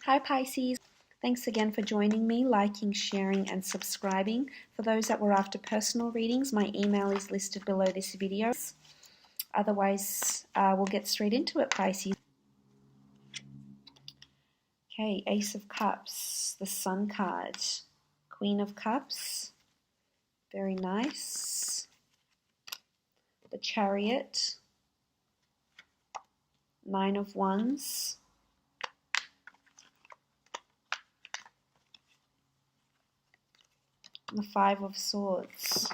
Hi Pisces, thanks again for joining me, liking, sharing and subscribing. For those that were after personal readings, my email is listed below this video. Otherwise, we'll get straight into it, Pisces. Okay, Ace of Cups, the Sun card, Queen of Cups, very nice, the Chariot, Nine of Wands, the Five of Swords.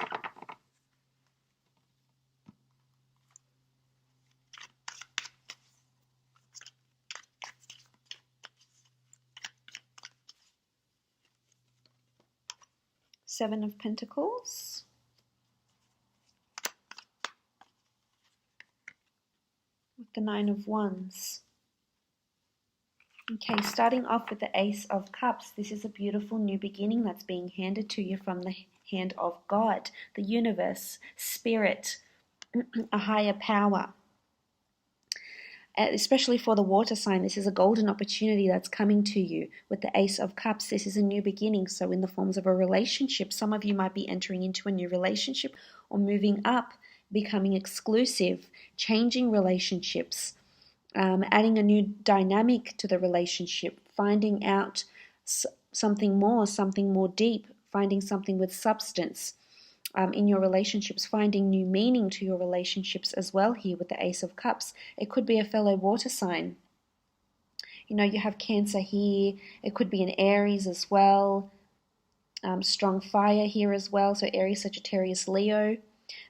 Seven of Pentacles, with the Nine of Wands. Okay, starting off with the Ace of Cups, this is a beautiful new beginning that's being handed to you from the hand of God, the universe, spirit, a higher power. Especially for the water sign, this is a golden opportunity that's coming to you with the Ace of Cups. This is a new beginning, so in the forms of a relationship, some of you might be entering into a new relationship or moving up, becoming exclusive, changing relationships, adding a new dynamic to the relationship, finding out something more deep, finding something with substance. In your relationships, finding new meaning to your relationships as well here with the Ace of Cups. It could be a fellow water sign. You know, you have Cancer here. It could be an Aries as well. Strong fire here as well. So Aries, Sagittarius, Leo.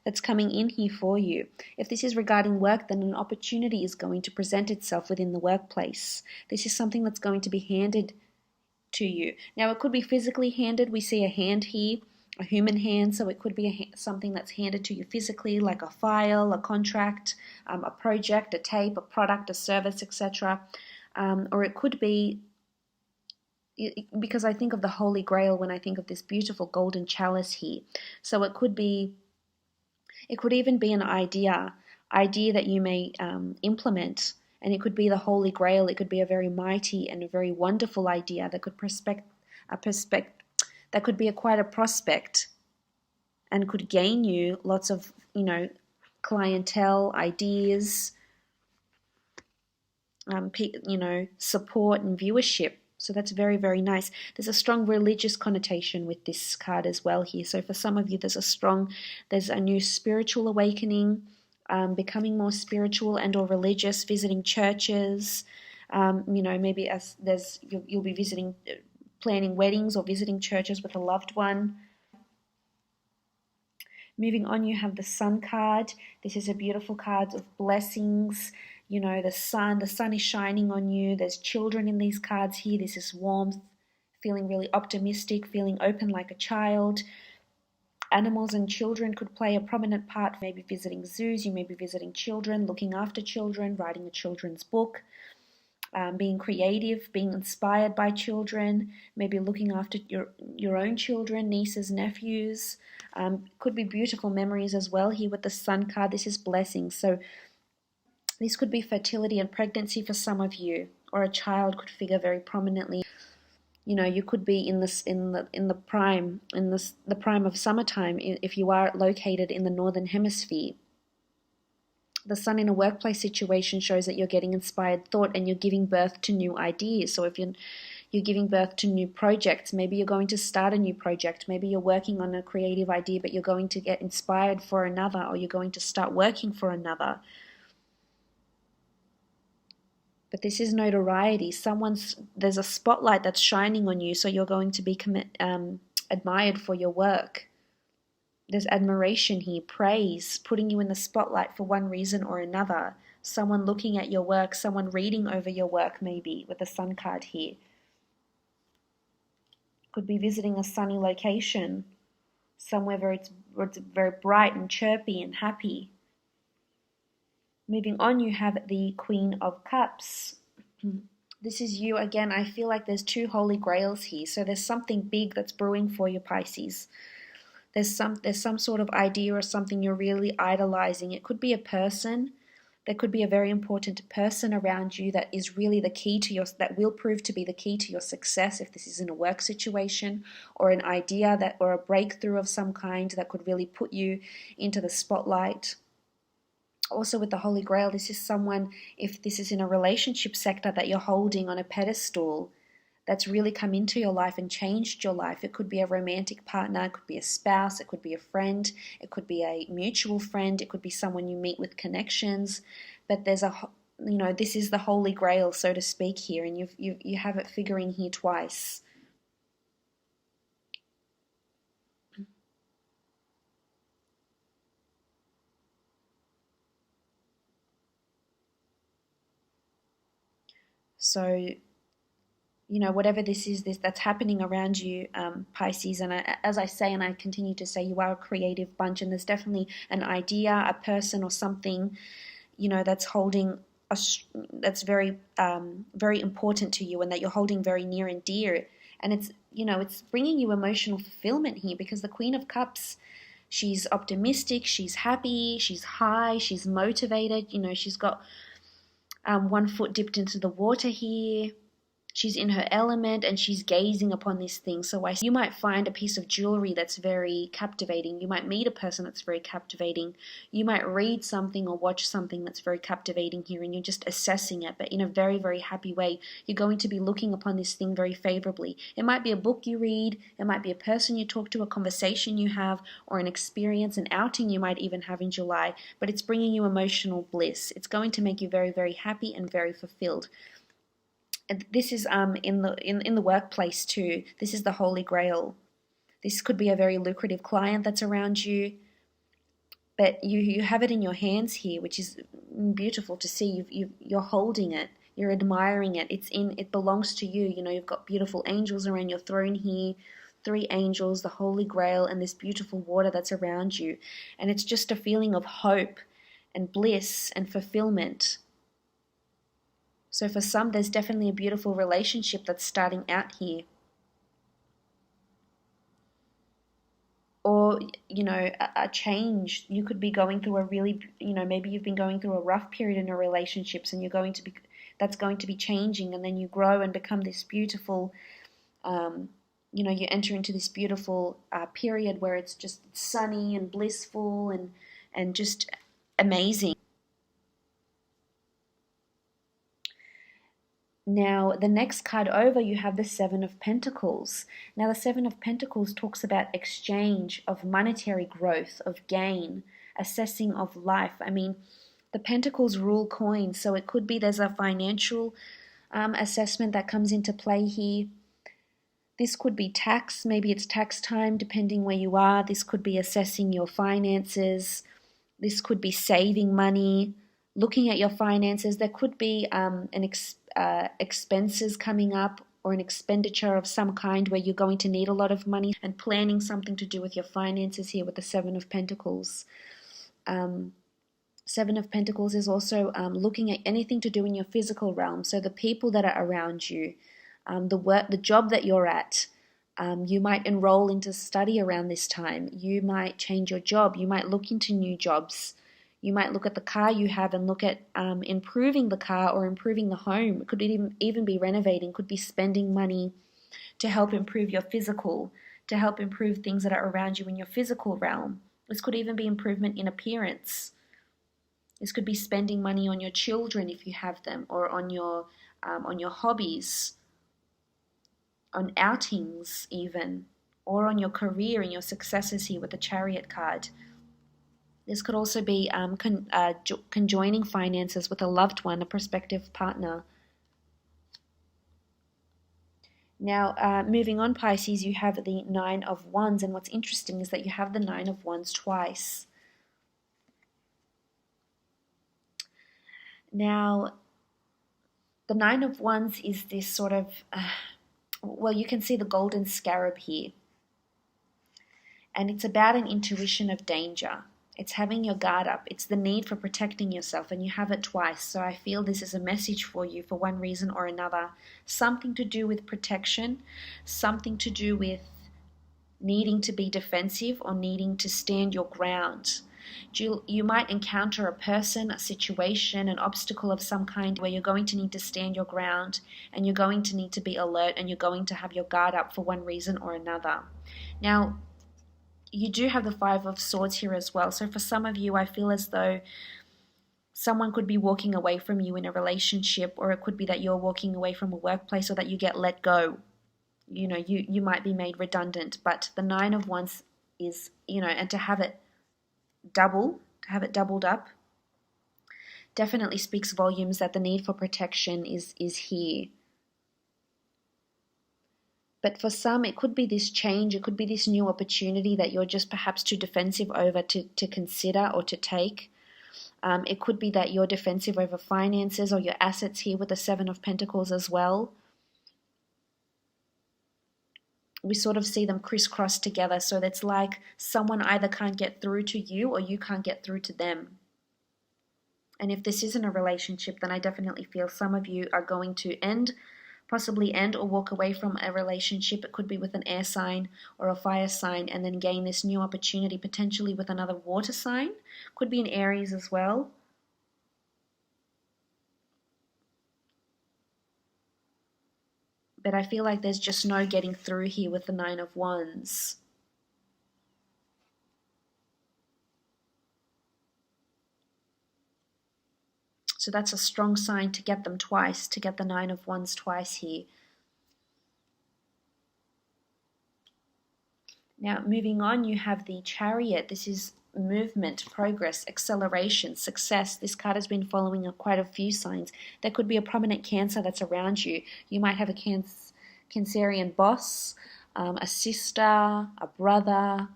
That's coming in here for you. If this is regarding work, then an opportunity is going to present itself within the workplace. This is something that's going to be handed to you. Now, it could be physically handed. We see a hand here, a human hand, so it could be something that's handed to you physically, like a file, a contract, a project, a tape, a product, a service, etc. Or it could be, because I think of the Holy Grail when I think of this beautiful golden chalice here. So it could even be an idea that you may implement, and it could be the Holy Grail. It could be a very mighty and a very wonderful idea that could that could be quite a prospect and could gain you lots of, clientele, ideas, support and viewership. So that's very, very nice. There's a strong religious connotation with this card as well here. So for some of you, there's a new spiritual awakening, becoming more spiritual and or religious, visiting churches. Maybe you'll be visiting, planning weddings or visiting churches with a loved one. Moving on, you have the Sun card. This is a beautiful card of blessings. You know, the sun is shining on you. There's children in these cards here. This is warmth, feeling really optimistic, feeling open like a child. Animals and children could play a prominent part. Maybe visiting zoos, you may be visiting children, looking after children, writing a children's book. Being creative, being inspired by children, maybe looking after your own children, nieces, nephews. Could be beautiful memories as well here with the Sun card. This is blessings. So this could be fertility and pregnancy for some of you, or a child could figure very prominently. You know, you could be in the prime of summertime if you are located in the northern hemisphere. The Sun in a workplace situation shows that you're getting inspired thought and you're giving birth to new ideas. So if you're giving birth to new projects, maybe you're going to start a new project, maybe you're working on a creative idea, but you're going to get inspired for another, or you're going to start working for another. But this is notoriety. There's a spotlight that's shining on you, so you're going to be admired for your work. There's admiration here, praise, putting you in the spotlight for one reason or another. Someone looking at your work, someone reading over your work maybe, with the Sun card here. Could be visiting a sunny location, somewhere where it's very bright and chirpy and happy. Moving on, you have the Queen of Cups. This is you again. I feel like there's two holy grails here. So there's something big that's brewing for you, Pisces. There's some sort of idea or something you're really idolizing. It could be a person, There could be a very important person around you that is really the key to your, that will prove to be the key to your success, if this is in a work situation, or an idea that, or a breakthrough of some kind that could really put you into the spotlight. Also with the Holy Grail, this is someone, if this is in a relationship sector, that you're holding on a pedestal, that's really come into your life and changed your life. It could be a romantic partner, it could be a spouse, it could be a friend, it could be a mutual friend, it could be someone you meet with connections. But there's this is the Holy Grail, so to speak, here, and you have it figuring here twice. So, whatever this is, that's happening around you, Pisces, and as I say, and I continue to say, you are a creative bunch, and there's definitely an idea, a person, or something, that's holding that's very, very important to you, and that you're holding very near and dear, and it's bringing you emotional fulfillment here, because the Queen of Cups, she's optimistic, she's happy, she's high, she's motivated. She's got one foot dipped into the water here. She's in her element and she's gazing upon this thing. So you might find a piece of jewelry that's very captivating. You might meet a person that's very captivating. You might read something or watch something that's very captivating here, and you're just assessing it, but in a very, very happy way. You're going to be looking upon this thing very favorably. It might be a book you read, it might be a person you talk to, a conversation you have, or an experience, an outing you might even have in July, but it's bringing you emotional bliss. It's going to make you very, very happy and very fulfilled. This is in the workplace too. This is the Holy Grail. This could be a very lucrative client that's around you, but you have it in your hands here, which is beautiful to see. You're holding it, you're admiring it. It belongs to you. You've got beautiful angels around your throne here, 3 angels, the Holy Grail, and this beautiful water that's around you, and it's just a feeling of hope and bliss and fulfillment. So for some, there's definitely a beautiful relationship that's starting out here. Or, a change. You could be going through a really, maybe you've been going through a rough period in your relationships, and that's going to be changing, and then you grow and become this beautiful, you enter into this beautiful period where it's just sunny and blissful and just amazing. Now, the next card over, you have the 7 of Pentacles. Now, the 7 of Pentacles talks about exchange, of monetary growth, of gain, assessing of life. I mean, the Pentacles rule coins, so it could be there's a financial assessment that comes into play here. This could be tax, maybe it's tax time, depending where you are. This could be assessing your finances. This could be saving money, looking at your finances. There could be expenses coming up, or an expenditure of some kind where you're going to need a lot of money, and planning something to do with your finances here with the 7 of Pentacles. 7 of Pentacles is also looking at anything to do in your physical realm. So the people that are around you, the job that you're at. You might enroll into study around this time. You might change your job. You might look into new jobs. You might look at the car you have and look at improving the car or improving the home. It could even be renovating, could be spending money to help improve your physical, to help improve things that are around you in your physical realm. This could even be improvement in appearance. This could be spending money on your children if you have them, or on your hobbies, on outings even, or on your career and your successes here with the Chariot card. This could also be conjoining finances with a loved one, a prospective partner. Now, moving on, Pisces, you have the 9 of Wands, and what's interesting is that you have the 9 of Wands twice. Now, the 9 of Wands is this sort of, you can see the golden scarab here. And it's about an intuition of danger. It's having your guard up. It's the need for protecting yourself, and you have it twice. So I feel this is a message for you for one reason or another. Something to do with protection, something to do with needing to be defensive or needing to stand your ground. You might encounter a person, a situation, an obstacle of some kind where you're going to need to stand your ground, and you're going to need to be alert, and you're going to have your guard up for one reason or another. Now, you do have the Five of Swords here as well. So for some of you, I feel as though someone could be walking away from you in a relationship, or it could be that you're walking away from a workplace, or that you get let go. You might be made redundant, but the Nine of Wands is, and to have it doubled up, definitely speaks volumes that the need for protection is here. But for some, it could be this change, it could be this new opportunity that you're just perhaps too defensive over to consider or to take. It could be that you're defensive over finances or your assets here with the Seven of Pentacles as well. We sort of see them crisscross together, so it's like someone either can't get through to you or you can't get through to them. And if this isn't a relationship, then I definitely feel some of you are going to possibly end or walk away from a relationship. It could be with an air sign or a fire sign, and then gain this new opportunity, potentially with another water sign. Could be an Aries as well. But I feel like there's just no getting through here with the Nine of Wands. So that's a strong sign to get them twice, to get the Nine of Wands twice here. Now, moving on, you have the Chariot. This is movement, progress, acceleration, success. This card has been following quite a few signs. There could be a prominent Cancer that's around you. You might have a Cancerian boss, a sister, a brother,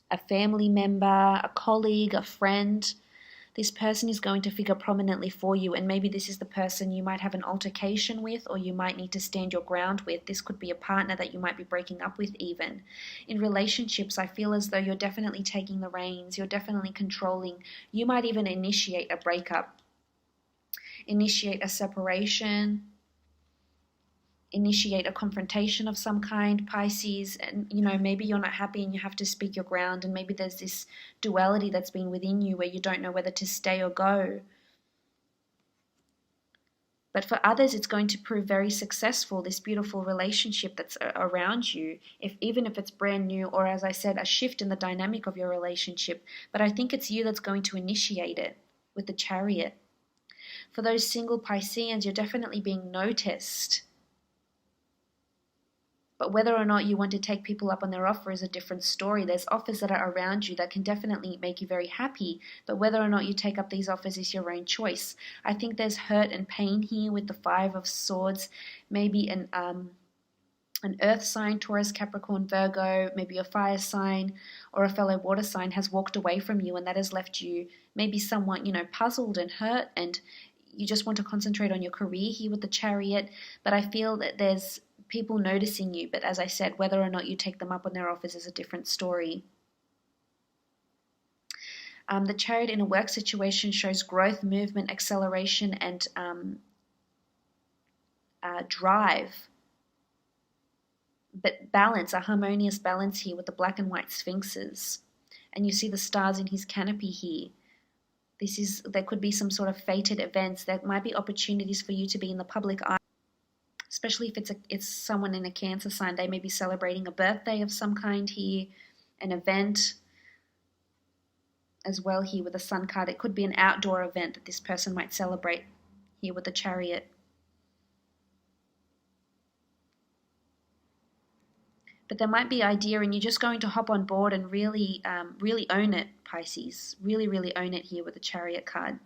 a family member, a colleague, a friend. This person is going to figure prominently for you, and maybe this is the person you might have an altercation with, or you might need to stand your ground with. This could be a partner that you might be breaking up with even. In relationships, I feel as though you're definitely taking the reins, you're definitely controlling. You might even initiate a breakup, initiate a separation, initiate a confrontation of some kind, Pisces, and maybe you're not happy and you have to speak your ground, and maybe there's this duality that's been within you where you don't know whether to stay or go. But for others, it's going to prove very successful, this beautiful relationship that's around you, even if it's brand new, or as I said, a shift in the dynamic of your relationship. But I think it's you that's going to initiate it with the Chariot. For those single Pisceans, you're definitely being noticed. But whether or not you want to take people up on their offer is a different story. There's offers that are around you that can definitely make you very happy, but whether or not you take up these offers is your own choice. I think there's hurt and pain here with the Five of Swords. Maybe an earth sign, Taurus, Capricorn, Virgo, maybe a fire sign or a fellow water sign has walked away from you, and that has left you maybe somewhat, puzzled and hurt, and you just want to concentrate on your career here with the Chariot. But I feel that there's people noticing you, but as I said, whether or not you take them up on their offers is a different story. The Chariot in a work situation shows growth, movement, acceleration, and drive. But balance, a harmonious balance here with the black and white sphinxes. And you see the stars in his canopy here. There could be some sort of fated events. There might be opportunities for you to be in the public eye. Especially if it's someone in a Cancer sign, they may be celebrating a birthday of some kind here, an event as well here with the Sun card. It could be an outdoor event that this person might celebrate here with the Chariot. But there might be idea, and you're just going to hop on board and really own it, Pisces. Really, really own it here with the Chariot card.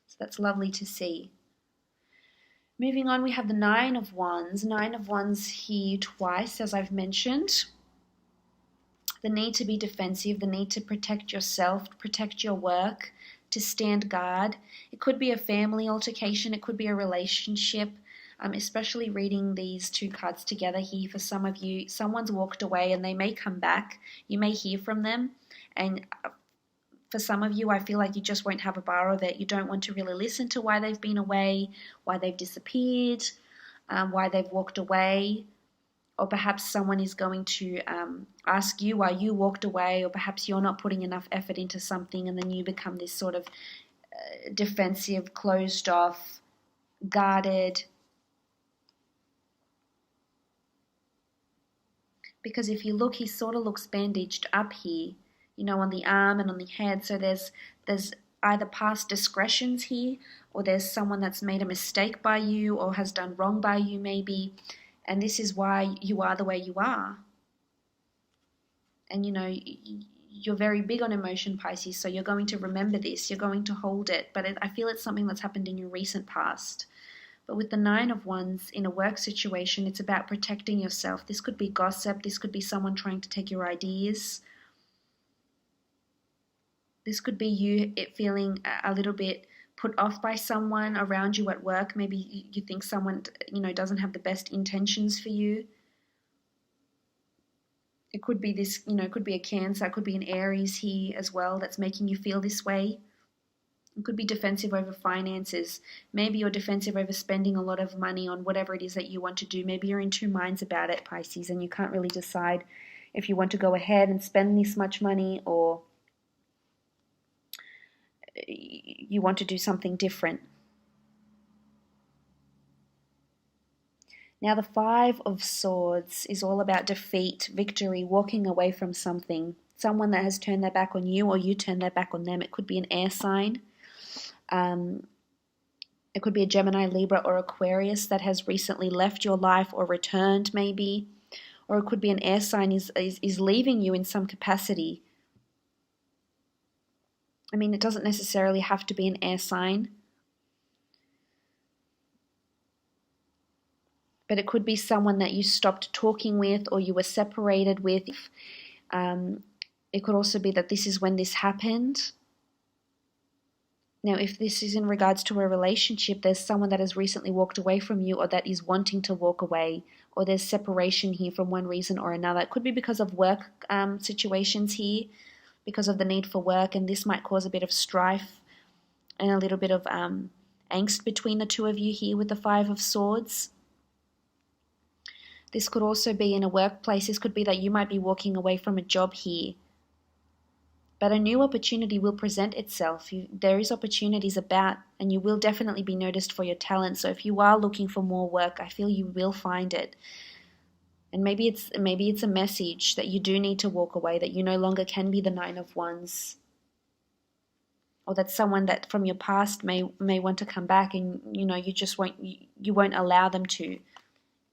So that's lovely to see. Moving on, we have the Nine of Wands. Nine of Wands here twice, as I've mentioned. The need to be defensive, the need to protect yourself, protect your work, to stand guard. It could be a family altercation, it could be a relationship. Especially reading these two cards together here, for some of you, someone's walked away and they may come back. You may hear from them, and for some of you, I feel like you just won't have a bar of it. You don't want to really listen to why they've been away, why they've disappeared, why they've walked away, or perhaps someone is going to ask you why you walked away, or perhaps you're not putting enough effort into something, and then you become this sort of defensive, closed off, guarded. Because if you look, he sort of looks bandaged up here, on the arm and on the head. So there's either past discretions here, or there's someone that's made a mistake by you or has done wrong by you maybe, and this is why you are the way you are. And you're very big on emotion, Pisces, so you're going to remember this, you're going to hold it, but I feel it's something that's happened in your recent past. But with the 9 of Wands in a work situation, it's about protecting yourself. This could be gossip, this could be someone trying to take your ideas. This could be you feeling a little bit put off by someone around you at work. Maybe you think someone, doesn't have the best intentions for you. It could be this, it could be a Cancer, it could be an Aries here as well that's making you feel this way. It could be defensive over finances. Maybe you're defensive over spending a lot of money on whatever it is that you want to do. Maybe you're in two minds about it, Pisces, and you can't really decide if you want to go ahead and spend this much money, or you want to do something different. Now the 5 of Swords is all about defeat, victory, walking away from something. Someone that has turned their back on you, or you turn their back on them. It could be an air sign. It could be a Gemini, Libra, or Aquarius that has recently left your life or returned maybe. Or it could be an air sign is leaving you in some capacity. I mean, it doesn't necessarily have to be an air sign. But it could be someone that you stopped talking with, or you were separated with. It could also be that this is when this happened. Now, if this is in regards to a relationship, there's someone that has recently walked away from you, or that is wanting to walk away, or there's separation here from one reason or another. It could be because of work situations here, because of the need for work, and this might cause a bit of strife and a little bit of angst between the two of you here with the 5 of Swords. This could also be in a workplace. This could be that you might be walking away from a job here, but a new opportunity will present itself. There is opportunities about, and you will definitely be noticed for your talent. So if you are looking for more work, I feel you will find it. And maybe it's a message that you do need to walk away, that you no longer can be the 9 of Wands, or that someone that from your past may want to come back, and you just won't allow them to.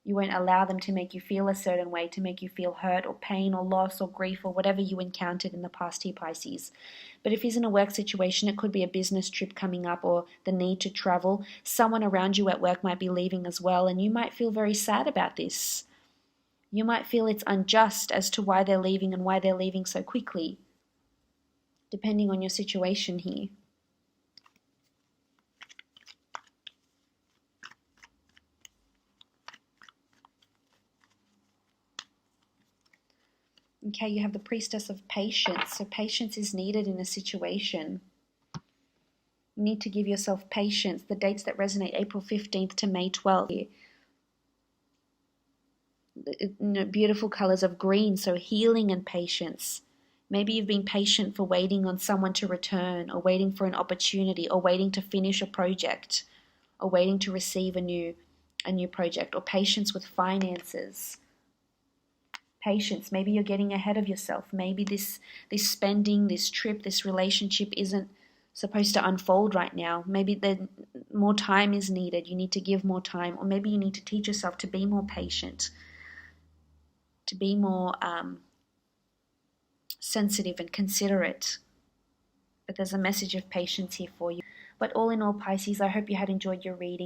You won't allow them to make you feel a certain way, to make you feel hurt or pain or loss or grief or whatever you encountered in the past here, Pisces. But if he's in a work situation, it could be a business trip coming up, or the need to travel. Someone around you at work might be leaving as well, and you might feel very sad about this. You might feel it's unjust as to why they're leaving and why they're leaving so quickly, depending on your situation here. Okay, you have the Priestess of Patience. So patience is needed in a situation. You need to give yourself patience. The dates that resonate, April 15th to May 12th. Beautiful colors of green, so healing and patience. Maybe you've been patient for waiting on someone to return, or waiting for an opportunity, or waiting to finish a project, or waiting to receive a new project, or patience with finances. Patience. Maybe you're getting ahead of yourself. Maybe this spending, this trip, this relationship isn't supposed to unfold right now. Maybe more time is needed. You need to give more time, or maybe you need to teach yourself to be more patient, to be more sensitive and considerate. But there's a message of patience here for you. But all in all, Pisces, I hope you had enjoyed your reading.